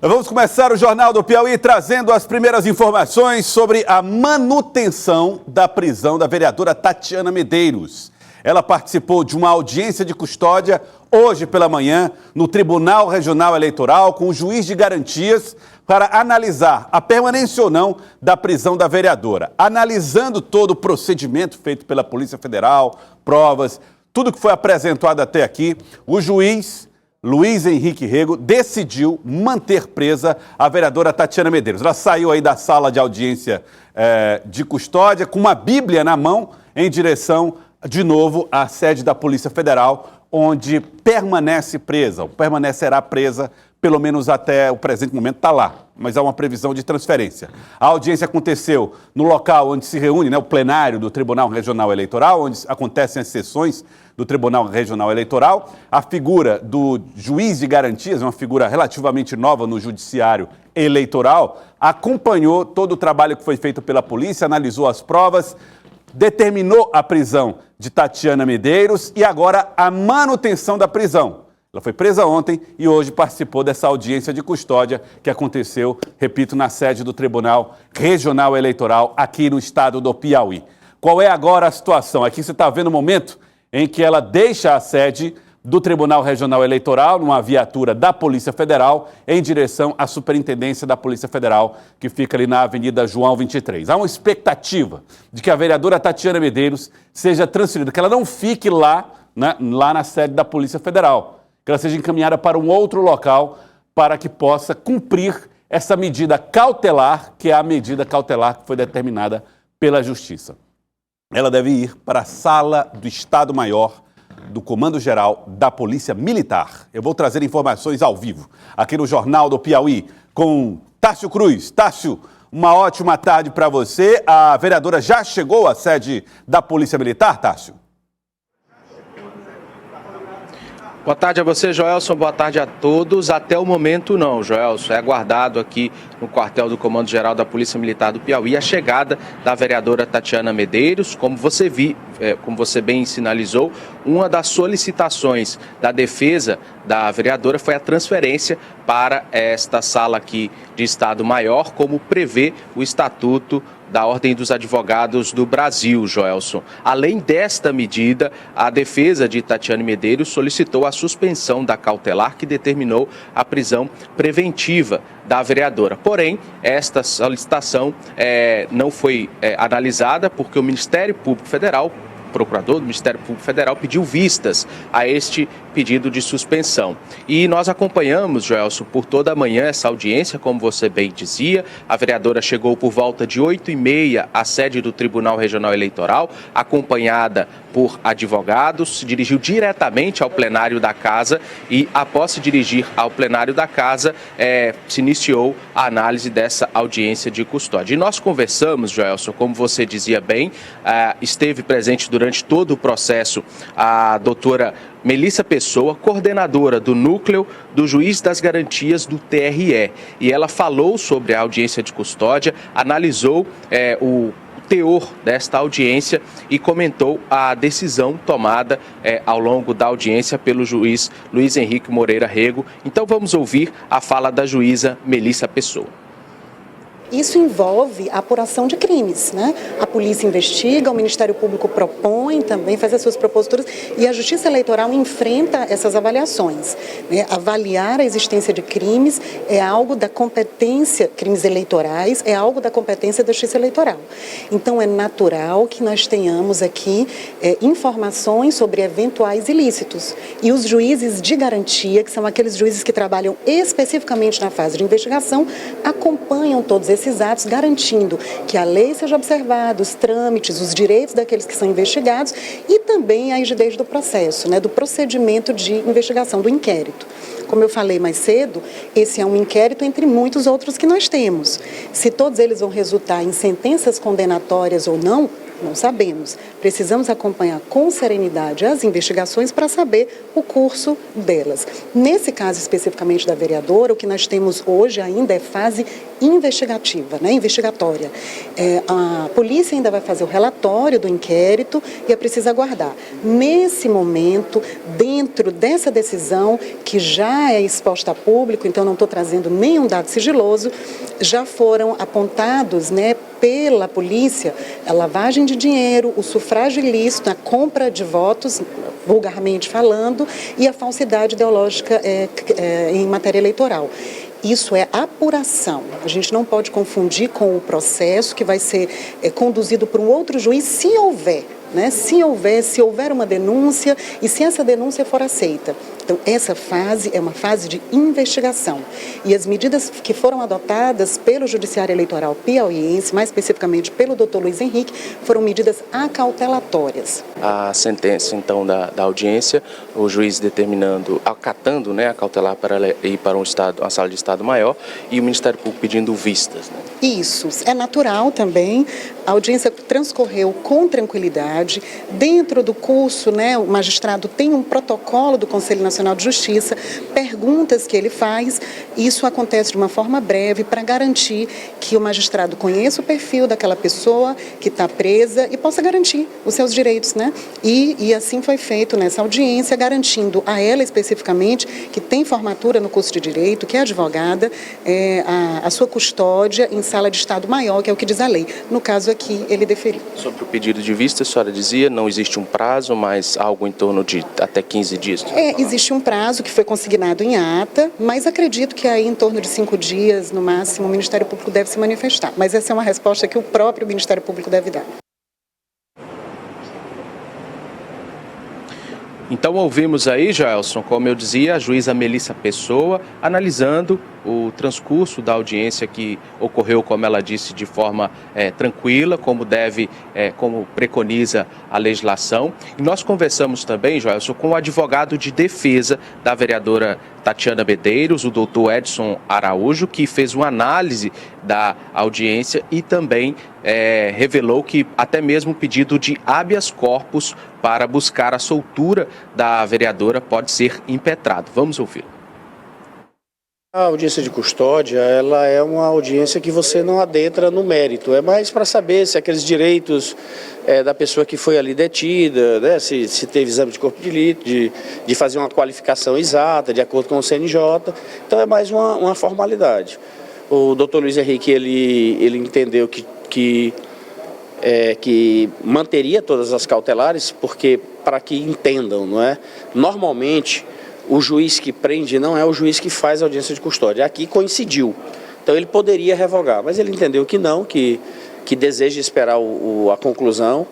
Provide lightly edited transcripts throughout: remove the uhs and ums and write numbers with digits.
Vamos começar o Jornal do Piauí trazendo as primeiras informações sobre a manutenção da prisão da vereadora Tatiana Medeiros. Ela participou de uma audiência de custódia hoje pela manhã no Tribunal Regional Eleitoral com o juiz de garantias para analisar a permanência ou não da prisão da vereadora. Analisando todo o procedimento feito pela Polícia Federal, provas, tudo que foi apresentado até aqui, o juiz Luiz Henrique Rego decidiu manter presa a vereadora Tatiana Medeiros. Ela saiu aí da sala de audiência de custódia com uma Bíblia na mão em direção, de novo, à sede da Polícia Federal, onde permanece presa, ou permanecerá presa, pelo menos até o presente momento está lá, mas há uma previsão de transferência. A audiência aconteceu no local onde se reúne, o plenário do Tribunal Regional Eleitoral, onde acontecem as sessões do Tribunal Regional Eleitoral. A figura do juiz de garantias, uma figura relativamente nova no judiciário eleitoral, acompanhou todo o trabalho que foi feito pela polícia, analisou as provas, determinou a prisão de Tatiana Medeiros e agora a manutenção da prisão. Ela foi presa ontem e hoje participou dessa audiência de custódia que aconteceu, repito, na sede do Tribunal Regional Eleitoral aqui no estado do Piauí. Qual é agora a situação? Aqui você está vendo o momento em que ela deixa a sede do Tribunal Regional Eleitoral, numa viatura da Polícia Federal, em direção à Superintendência da Polícia Federal, que fica ali na Avenida João 23. Há uma expectativa de que a vereadora Tatiana Medeiros seja transferida, que ela não fique lá na sede da Polícia Federal, que ela seja encaminhada para um outro local para que possa cumprir essa medida cautelar, que é a medida cautelar que foi determinada pela Justiça. Ela deve ir para a sala do Estado-Maior do Comando Geral da Polícia Militar. Eu vou trazer informações ao vivo aqui no Jornal do Piauí com Tássio Cruz. Tássio, uma ótima tarde para você. A vereadora já chegou à sede da Polícia Militar, Tássio? Boa tarde a você, Joelson. Boa tarde a todos. Até o momento não, Joelson. É aguardado aqui no quartel do Comando Geral da Polícia Militar do Piauí a chegada da vereadora Tatiana Medeiros. Como você bem sinalizou, uma das solicitações da defesa da vereadora foi a transferência para esta sala aqui de Estado-Maior, como prevê o Estatuto da Ordem dos Advogados do Brasil, Joelson. Além desta medida, a defesa de Tatiana Medeiros solicitou a suspensão da cautelar que determinou a prisão preventiva da vereadora. Porém, esta solicitação não foi analisada porque o Ministério Público Federal, o procurador do Ministério Público Federal, pediu vistas a este pedido de suspensão. E nós acompanhamos, Joelson, por toda a manhã essa audiência, como você bem dizia. A vereadora chegou por volta de 8h30 à sede do Tribunal Regional Eleitoral, acompanhada por advogados, se dirigiu diretamente ao plenário da Casa e, após se dirigir ao plenário da Casa, se iniciou a análise dessa audiência de custódia. E nós conversamos, Joelson, como você dizia bem, esteve presente durante todo o processo a doutora Melissa Pessoa, coordenadora do núcleo do Juiz das Garantias do TRE. E ela falou sobre a audiência de custódia, analisou o teor desta audiência e comentou a decisão tomada ao longo da audiência pelo juiz Luiz Henrique Moreira Rego. Então vamos ouvir a fala da juíza Melissa Pessoa. Isso envolve a apuração de crimes, né? A polícia investiga, o Ministério Público propõe também, faz as suas proposituras e a Justiça Eleitoral enfrenta essas avaliações, né? Avaliar a existência de crimes é algo da competência, crimes eleitorais, é algo da competência da Justiça Eleitoral. Então é natural que nós tenhamos aqui informações sobre eventuais ilícitos. E os juízes de garantia, que são aqueles juízes que trabalham especificamente na fase de investigação, acompanham todos esses atos, garantindo que a lei seja observada, os trâmites, os direitos daqueles que são investigados e também a rigidez do processo, né, do procedimento de investigação, do inquérito. Como eu falei mais cedo, esse é um inquérito entre muitos outros que nós temos. Se todos eles vão resultar em sentenças condenatórias ou não, Não sabemos. Precisamos acompanhar com serenidade as investigações para saber o curso delas. Nesse caso especificamente da vereadora, o que nós temos hoje ainda é fase investigativa, né, investigatória. A polícia ainda vai fazer o relatório do inquérito e é preciso aguardar. Nesse momento, dentro dessa decisão, que já é exposta a público, então não estou trazendo nenhum dado sigiloso, já foram apontados, né, pela polícia a lavagem de dinheiro, o sufrágio ilícito, a compra de votos, vulgarmente falando, e a falsidade ideológica em matéria eleitoral. Isso é apuração. A gente não pode confundir com o processo que vai ser conduzido por um outro juiz, se houver. Né? Se houver uma denúncia e se essa denúncia for aceita. Então, essa fase é uma fase de investigação. E as medidas que foram adotadas pelo Judiciário Eleitoral piauiense, mais especificamente pelo Dr. Luiz Henrique, foram medidas acautelatórias. A sentença, então, da audiência, o juiz determinando, acatando, né, a cautelar para ir para uma sala de Estado maior e o Ministério Público pedindo vistas. Né? Isso, é natural também. A audiência transcorreu com tranquilidade. Dentro do curso, né, o magistrado tem um protocolo do Conselho Nacional de Justiça, perguntas que ele faz. Isso acontece de uma forma breve para garantir que o magistrado conheça o perfil daquela pessoa que está presa e possa garantir os seus direitos, né? E assim foi feito nessa audiência, garantindo a ela especificamente, que tem formatura no curso de Direito, que é advogada, a sua custódia em sala de Estado maior, que é o que diz a lei. No caso aqui, ele deferiu. Sobre o pedido de vista, a senhora dizia, não existe um prazo, mas algo em torno de até 15 dias? Existe um prazo que foi consignado em ata, mas acredito que aí em torno de 5 dias, no máximo, o Ministério Público deve se manifestar. Mas essa é uma resposta que o próprio Ministério Público deve dar. Então ouvimos aí, Joelson, como eu dizia, a juíza Melissa Pessoa analisando o transcurso da audiência que ocorreu, como ela disse, de forma tranquila, como preconiza a legislação. E nós conversamos também, Joelson, com o advogado de defesa da vereadora Tatiana Medeiros, o doutor Edson Araújo, que fez uma análise da audiência e também revelou que até mesmo o pedido de habeas corpus para buscar a soltura da vereadora pode ser impetrado. Vamos ouvi-lo. A audiência de custódia, ela é uma audiência que você não adentra no mérito, é mais para saber se aqueles direitos da pessoa que foi ali detida, né, se teve exame de corpo de delito, de fazer uma qualificação exata, de acordo com o CNJ, então é mais uma formalidade. O doutor Luiz Henrique, ele entendeu que manteria todas as cautelares, porque, para que entendam, não é? Normalmente, o juiz que prende não é o juiz que faz a audiência de custódia. Aqui coincidiu. Então ele poderia revogar, mas ele entendeu que não, que deseja esperar a conclusão.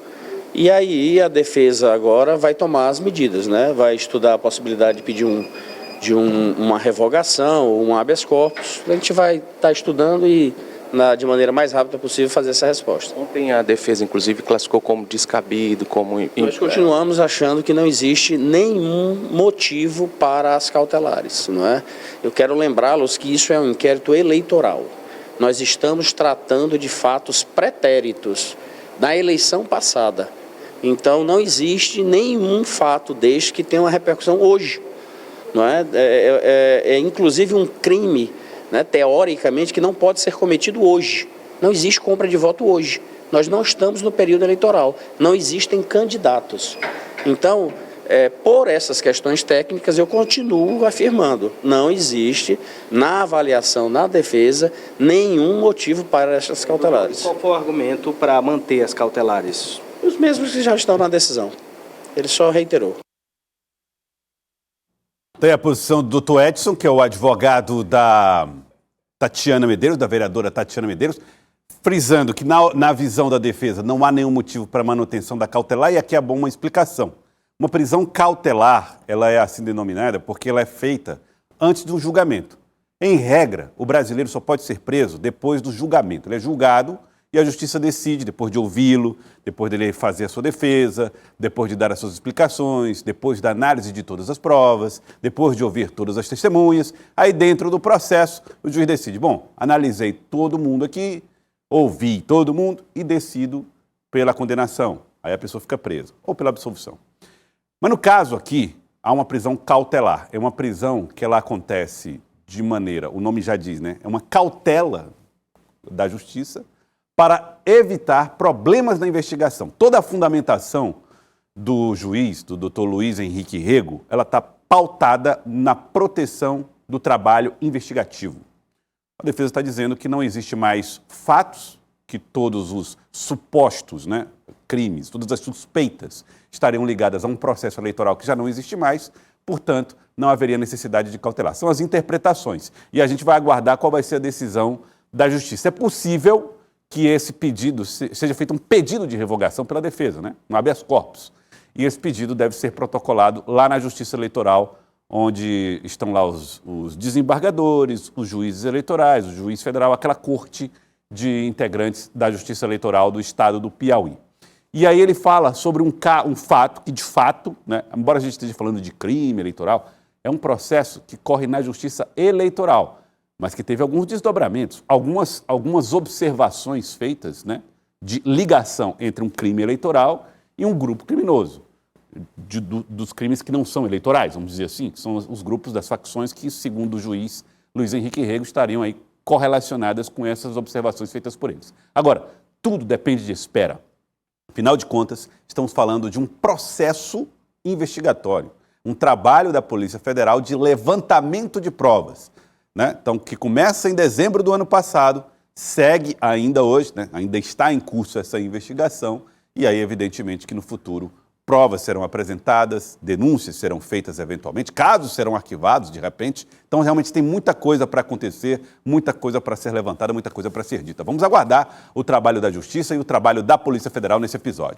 E aí a defesa agora vai tomar as medidas, né? Vai estudar a possibilidade de pedir uma revogação ou um habeas corpus. A gente vai estar estudando e, de maneira mais rápida possível, fazer essa resposta. Ontem a defesa, inclusive, classificou como descabido, como... Nós continuamos achando que não existe nenhum motivo para as cautelares, não é? Eu quero lembrá-los que isso é um inquérito eleitoral. Nós estamos tratando de fatos pretéritos da eleição passada. Então, não existe nenhum fato deste que tenha uma repercussão hoje, não é? É inclusive um crime, né, teoricamente, que não pode ser cometido hoje. Não existe compra de voto hoje. Nós não estamos no período eleitoral. Não existem candidatos. Então, por essas questões técnicas, eu continuo afirmando, não existe, na avaliação, na defesa, nenhum motivo para essas cautelares. Qual foi o argumento para manter as cautelares? Os mesmos que já estão na decisão. Ele só reiterou. Tem a posição do Dr. Edson, que é o advogado da Tatiana Medeiros, da vereadora Tatiana Medeiros, frisando que na visão da defesa não há nenhum motivo para manutenção da cautelar, e aqui é bom uma explicação. Uma prisão cautelar, ela é assim denominada porque ela é feita antes do julgamento. Em regra, o brasileiro só pode ser preso depois do julgamento. Ele é julgado e a justiça decide, depois de ouvi-lo, depois dele fazer a sua defesa, depois de dar as suas explicações, depois da análise de todas as provas, depois de ouvir todas as testemunhas. Aí dentro do processo, o juiz decide, bom, analisei todo mundo aqui, ouvi todo mundo e decido pela condenação, aí a pessoa fica presa, ou pela absolvição. Mas no caso aqui, há uma prisão cautelar. É uma prisão que ela acontece de maneira, o nome já diz, né? É uma cautela da justiça para evitar problemas na investigação. Toda a fundamentação do juiz, do Dr. Luiz Henrique Rego, ela está pautada na proteção do trabalho investigativo. A defesa está dizendo que não existe mais fatos, que todos os supostos, né, crimes, todas as suspeitas estariam ligadas a um processo eleitoral que já não existe mais, portanto, não haveria necessidade de cautelar. São as interpretações. E a gente vai aguardar qual vai ser a decisão da Justiça. É possível que esse pedido seja feito um pedido de revogação pela defesa, né, no habeas corpus. E esse pedido deve ser protocolado lá na Justiça Eleitoral, onde estão lá os desembargadores, os juízes eleitorais, o juiz federal, aquela corte de integrantes da Justiça Eleitoral do Estado do Piauí. E aí ele fala sobre um fato que, de fato, né, embora a gente esteja falando de crime eleitoral, é um processo que corre na Justiça Eleitoral, mas que teve alguns desdobramentos, algumas observações feitas, né, de ligação entre um crime eleitoral e um grupo criminoso, dos crimes que não são eleitorais, vamos dizer assim, que são os grupos das facções que, segundo o juiz Luiz Henrique Rego, estariam aí correlacionadas com essas observações feitas por eles. Agora, tudo depende de espera. Afinal de contas, estamos falando de um processo investigatório, um trabalho da Polícia Federal de levantamento de provas, né? Então, que começa em dezembro do ano passado, segue ainda hoje, né? Ainda está em curso essa investigação, e aí, evidentemente, que no futuro provas serão apresentadas, denúncias serão feitas eventualmente, casos serão arquivados de repente. Então, realmente tem muita coisa para acontecer, muita coisa para ser levantada, muita coisa para ser dita. Vamos aguardar o trabalho da Justiça e o trabalho da Polícia Federal nesse episódio.